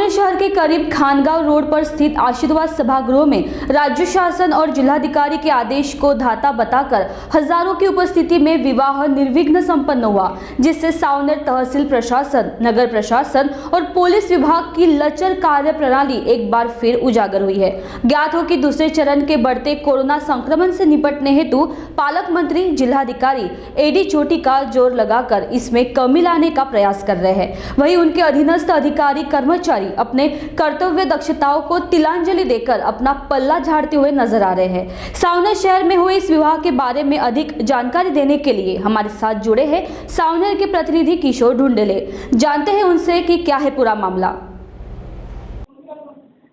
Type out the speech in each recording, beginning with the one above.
सावनेर शहर के करीब खानगांव रोड पर स्थित आशीर्वाद सभागृह में राज्य शासन और जिलाधिकारी के आदेश को धाता बताकर हजारों की उपस्थिति में विवाह निर्विघ्न संपन्न हुआ, जिससे सावनेर तहसील प्रशासन, नगर प्रशासन और पुलिस विभाग की लचर कार्य प्रणाली एक बार फिर उजागर हुई है। ज्ञात हो कि दूसरे चरण के बढ़ते कोरोना संक्रमण से निपटने हेतु पालक मंत्री, जिलाधिकारी एडी चोटी का जोर लगाकर इसमें कमी लाने का प्रयास कर रहे हैं। वहीं उनके अधीनस्थ अधिकारी कर्मचारी अपने कर्तव्य दक्षताओं को तिलांजलि देकर अपना पल्ला झाड़ते हुए नजर आ रहे हैं। सावनेर शहर में हुए इस विवाह के बारे में अधिक जानकारी देने के लिए हमारे साथ जुड़े हैं सावनेर के प्रतिनिधि किशोर ढूंढले। जानते हैं उनसे कि क्या है पूरा मामला।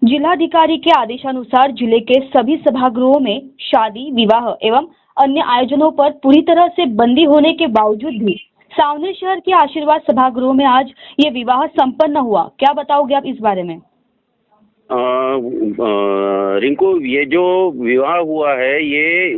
जिलाधिकारी के आदेशानुसार जिले के सभी सभागृहों में शादी, विवाह एवं अन्य आयोजनों पर पूरी तरह से बंदी होने के बावजूद भी सावनेर शहर के आशीर्वाद सभागृह में आज ये विवाह संपन्न हुआ। क्या बताओगे आप इस बारे में? रिंकू, ये जो विवाह हुआ है ये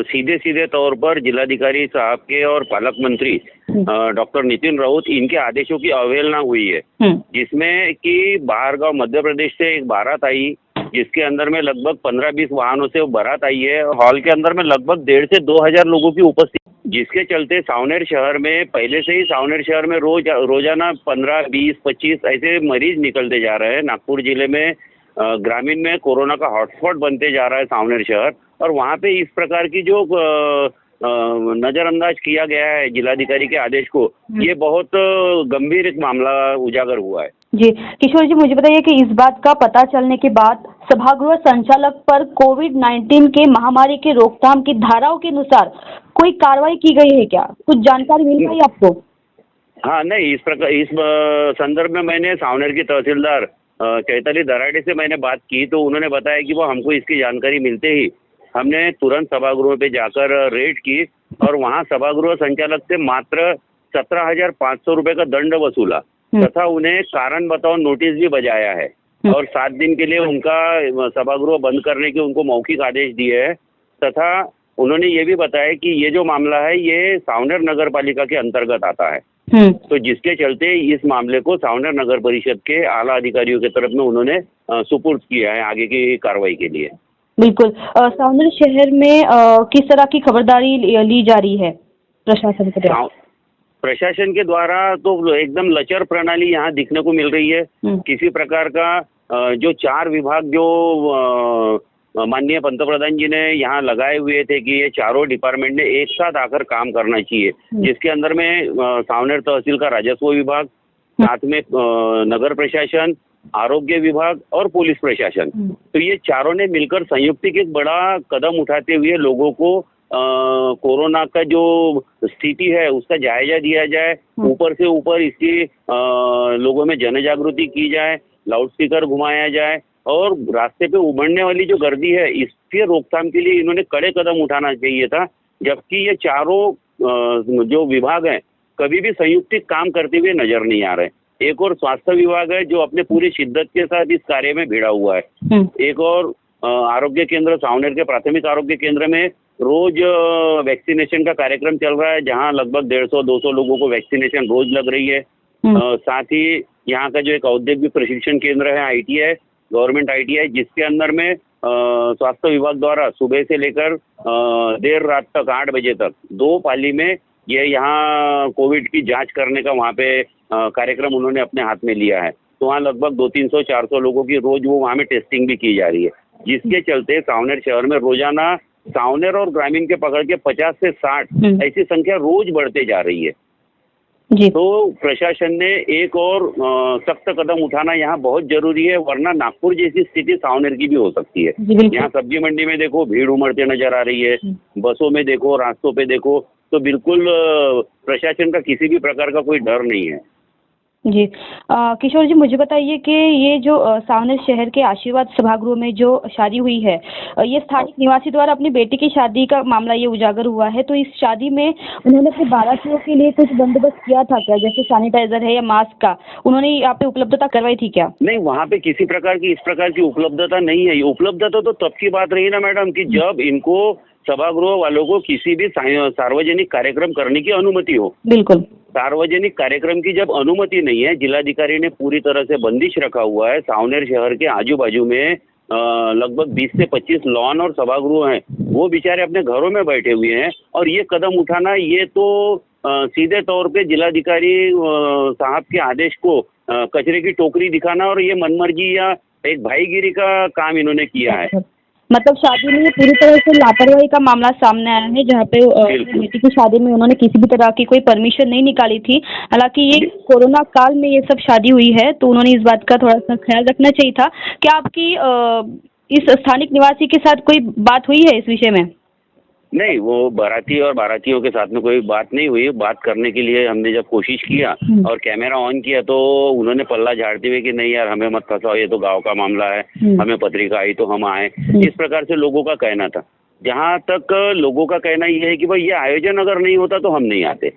सीधे सीधे तौर पर जिलाधिकारी साहब के और पालक मंत्री डॉक्टर नितिन राउत इनके आदेशों की अवहेलना हुई है, जिसमें कि बाहर गांव मध्य प्रदेश से एक बारात आई, जिसके अंदर में लगभग 15-20 वाहनों से वो बारात आई है। हॉल के अंदर में लगभग 1,500 से 2,000 लोगों की उपस्थिति, जिसके चलते सावनेर शहर में पहले से ही सावनेर शहर में रोजाना 15, 20, 25 ऐसे मरीज निकलते जा रहे हैं। नागपुर जिले में ग्रामीण में कोरोना का हॉटस्पॉट बनते जा रहा है सावनेर शहर, और वहाँ पे इस प्रकार की जो नजरअंदाज किया गया है जिलाधिकारी के आदेश को, ये बहुत गंभीर एक मामला उजागर हुआ है। जी किशोर जी, मुझे बताइए कि इस बात का पता चलने के बाद सभागृह संचालक पर कोविड-19 के महामारी के रोकथाम की धाराओं के अनुसार कोई कार्रवाई की गई है क्या? कुछ जानकारी मिल पाई आपको? हाँ, नहीं, इस संदर्भ में मैंने सावनेर की तहसीलदार चैताली दराड़े से मैंने बात की, तो उन्होंने बताया कि वो हमको इसकी जानकारी मिलते ही हमने तुरंत सभागृह पे जाकर रेड की और वहाँ सभागृह संचालक से मात्र 17,500 रुपए का दंड वसूला तथा उन्हें कारण बताओ नोटिस भी बजाया है और 7 दिन के लिए उनका सभागृह बंद करने के उनको मौखिक आदेश दिए हैं। तथा उन्होंने ये भी बताया कि ये जो मामला है ये सावनेर नगर पालिका के अंतर्गत आता है, तो जिसके चलते इस मामले को सावनेर नगर परिषद के आला अधिकारियों की तरफ में उन्होंने सुपुर्द किया है आगे की कार्रवाई के लिए। बिल्कुल। सावनेर शहर में किस तरह की खबरदारी ली जा रही है प्रशासन के द्वारा? प्रशासन के द्वारा तो एकदम लचर प्रणाली यहाँ दिखने को मिल रही है। किसी प्रकार का जो 4 विभाग जो माननीय पंतप्रधान जी ने यहाँ लगाए हुए थे कि ये चारों डिपार्टमेंट ने एक साथ आकर काम करना चाहिए, जिसके अंदर में सावनेर तहसील का राजस्व विभाग, साथ में नगर प्रशासन, आरोग्य विभाग और पुलिस प्रशासन, तो ये चारों ने मिलकर संयुक्त एक बड़ा कदम उठाते हुए लोगों को कोरोना का जो स्थिति है उसका जायजा दिया जाए, ऊपर से ऊपर इसकी लोगों में जन जागृति की जाए, लाउड स्पीकर घुमाया जाए और रास्ते पे उमड़ने वाली जो गर्दी है इसके रोकथाम के लिए इन्होंने कड़े कदम उठाना चाहिए था। जबकि ये चारों जो विभाग हैं कभी भी संयुक्त काम करते हुए नजर नहीं आ रहे। एक और स्वास्थ्य विभाग है जो अपने पूरी शिद्दत के साथ इस कार्य में भिड़ा हुआ है। एक और आरोग्य केंद्र, सावनेर के प्राथमिक आरोग्य केंद्र में रोज वैक्सीनेशन का कार्यक्रम चल रहा है, जहां लगभग 150-200 लोगों को वैक्सीनेशन रोज लग रही है। साथ ही यहाँ का जो एक औद्योगिक प्रशिक्षण केंद्र है ITI, गवर्नमेंट ITI, जिसके अंदर में स्वास्थ्य विभाग द्वारा सुबह से लेकर देर रात तक 8 बजे तक 2 पाली में ये यहाँ कोविड की जांच करने का वहाँ पे कार्यक्रम उन्होंने अपने हाथ में लिया है। तो वहाँ लगभग 200-300-400 लोगों की रोज वो वहाँ में टेस्टिंग भी की जा रही है, जिसके चलते सावनेर शहर में रोजाना सावनेर और ग्रामीण के पकड़ के 50 से 60 ऐसी संख्या रोज बढ़ते जा रही है। जी। तो प्रशासन ने एक और सख्त कदम उठाना यहाँ बहुत जरूरी है, वरना नागपुर जैसी स्थिति सावनेर की भी हो सकती है। यहाँ सब्जी मंडी में देखो भीड़ उमड़ते नजर आ रही है, बसों में देखो, रास्तों पे देखो, तो बिल्कुल प्रशासन का किसी भी प्रकार का कोई डर नहीं है। जी किशोर जी, मुझे बताइए कि ये जो सावनेर शहर के आशीर्वाद सभागृह में जो शादी हुई है, ये स्थानिक निवासी द्वारा अपनी बेटी की शादी का मामला ये उजागर हुआ है, तो इस शादी में उन्होंने अपने बारातियों के लिए कुछ बंदोबस्त किया था क्या, जैसे सैनिटाइजर है या मास्क का, उन्होंने यहाँ पे उपलब्धता करवाई थी क्या? नहीं, वहाँ पे किसी प्रकार की इस प्रकार की उपलब्धता नहीं है। उपलब्धता तो तब की बात रही ना मैडम कि जब इनको सभागृह वालों को किसी भी सार्वजनिक कार्यक्रम करने की अनुमति हो। बिल्कुल। सार्वजनिक कार्यक्रम की जब अनुमति नहीं है, जिलाधिकारी ने पूरी तरह से बंदिश रखा हुआ है। सावनेर शहर के आजू बाजू में लगभग 20 से 25 लॉन और सभागृह हैं, वो बेचारे अपने घरों में बैठे हुए हैं और ये कदम उठाना, ये तो सीधे तौर पे जिलाधिकारी साहब के आदेश को कचरे की टोकरी दिखाना और ये मनमर्जी या एक भाईगिरी का काम इन्होंने किया है। मतलब शादी में पूरी तरह से लापरवाही का मामला सामने आया है, जहाँ पे बेटी की शादी में उन्होंने किसी भी तरह की कोई परमिशन नहीं निकाली थी। हालांकि ये कोरोना काल में ये सब शादी हुई है, तो उन्होंने इस बात का थोड़ा सा ख्याल रखना चाहिए था। क्या आपकी इस स्थानिक निवासी के साथ कोई बात हुई है इस विषय में? नहीं, वो बाराती और बारातियों के साथ में कोई बात नहीं हुई। बात करने के लिए हमने जब कोशिश किया और कैमरा ऑन किया तो उन्होंने पल्ला झाड़ते हुए कि नहीं यार, हमें मत फंसाओ, ये तो गांव का मामला है, हमें पत्रिका आई तो हम आए, इस प्रकार से लोगों का कहना था। जहां तक लोगों का कहना ये है कि भाई ये आयोजन अगर नहीं होता तो हम नहीं आते,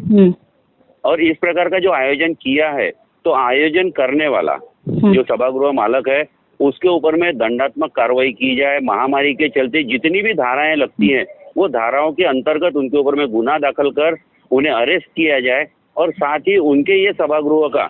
और इस प्रकार का जो आयोजन किया है तो आयोजन करने वाला जो सभागृह मालक है उसके ऊपर में दंडात्मक कार्रवाई की जाए। महामारी के चलते जितनी भी धाराएं लगती हैं वो धाराओं के अंतर्गत उनके ऊपर में गुना दाखिल कर उन्हें अरेस्ट किया जाए और साथ ही उनके ये सभागृह का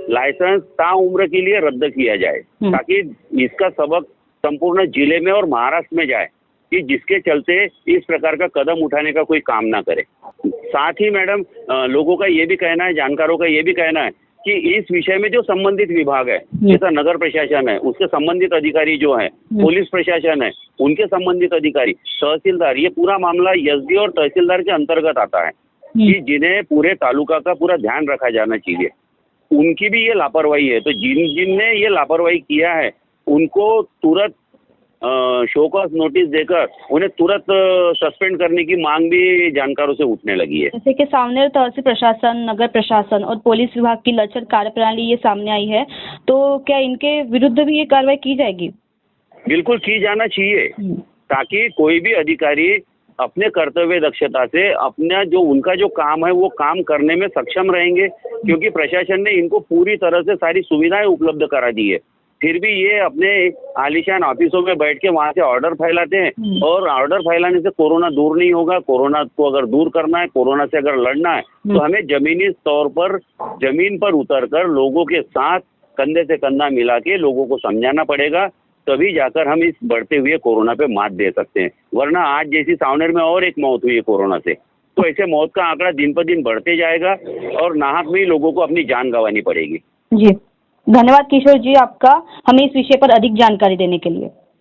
लाइसेंस ताउम्र के लिए रद्द किया जाए, ताकि इसका सबक संपूर्ण जिले में और महाराष्ट्र में जाए कि जिसके चलते इस प्रकार का कदम उठाने का कोई काम ना करे। साथ ही मैडम, लोगों का ये भी कहना है, जानकारों का ये भी कहना है कि इस विषय में जो संबंधित विभाग है, जैसा नगर प्रशासन है उसके संबंधित अधिकारी जो है, पुलिस प्रशासन है उनके संबंधित अधिकारी, तहसीलदार, ये पूरा मामला एसडी और तहसीलदार के अंतर्गत आता है कि जिन्हें पूरे तालुका का पूरा ध्यान रखा जाना चाहिए। उनकी भी ये लापरवाही है, तो जिनने ये लापरवाही किया है उनको तुरंत शोकॉज नोटिस देकर उन्हें तुरंत सस्पेंड करने की मांग भी जानकारों से उठने लगी है। जैसे कि सावनेर तहसील प्रशासन, नगर प्रशासन और पुलिस विभाग की लचर कार्यप्रणाली ये सामने आई है, तो क्या इनके विरुद्ध भी ये कार्रवाई की जाएगी? बिल्कुल की जाना चाहिए, ताकि कोई भी अधिकारी अपने कर्तव्य दक्षता से अपना जो उनका जो काम है वो काम करने में सक्षम रहेंगे, क्योंकि प्रशासन ने इनको पूरी तरह से सारी सुविधाएं उपलब्ध करा दी है। फिर भी ये अपने आलीशान ऑफिसों में बैठ के वहाँ से ऑर्डर फैलाते हैं और ऑर्डर फैलाने से कोरोना दूर नहीं होगा। कोरोना को अगर दूर करना है, कोरोना से अगर लड़ना है तो हमें जमीनी तौर पर जमीन पर उतरकर लोगों के साथ कंधे से कंधा मिला के लोगों को समझाना पड़ेगा, तभी जाकर हम इस बढ़ते हुए कोरोना पे मात दे सकते हैं। वरना आज जैसी सावनेर में और एक मौत हुई है कोरोना से, तो ऐसे मौत का आंकड़ा दिन पर दिन बढ़ते जाएगा और नाहक में ही लोगों को अपनी जान गंवानी पड़ेगी। जी, धन्यवाद किशोर जी आपका, हमें इस विषय पर अधिक जानकारी देने के लिए।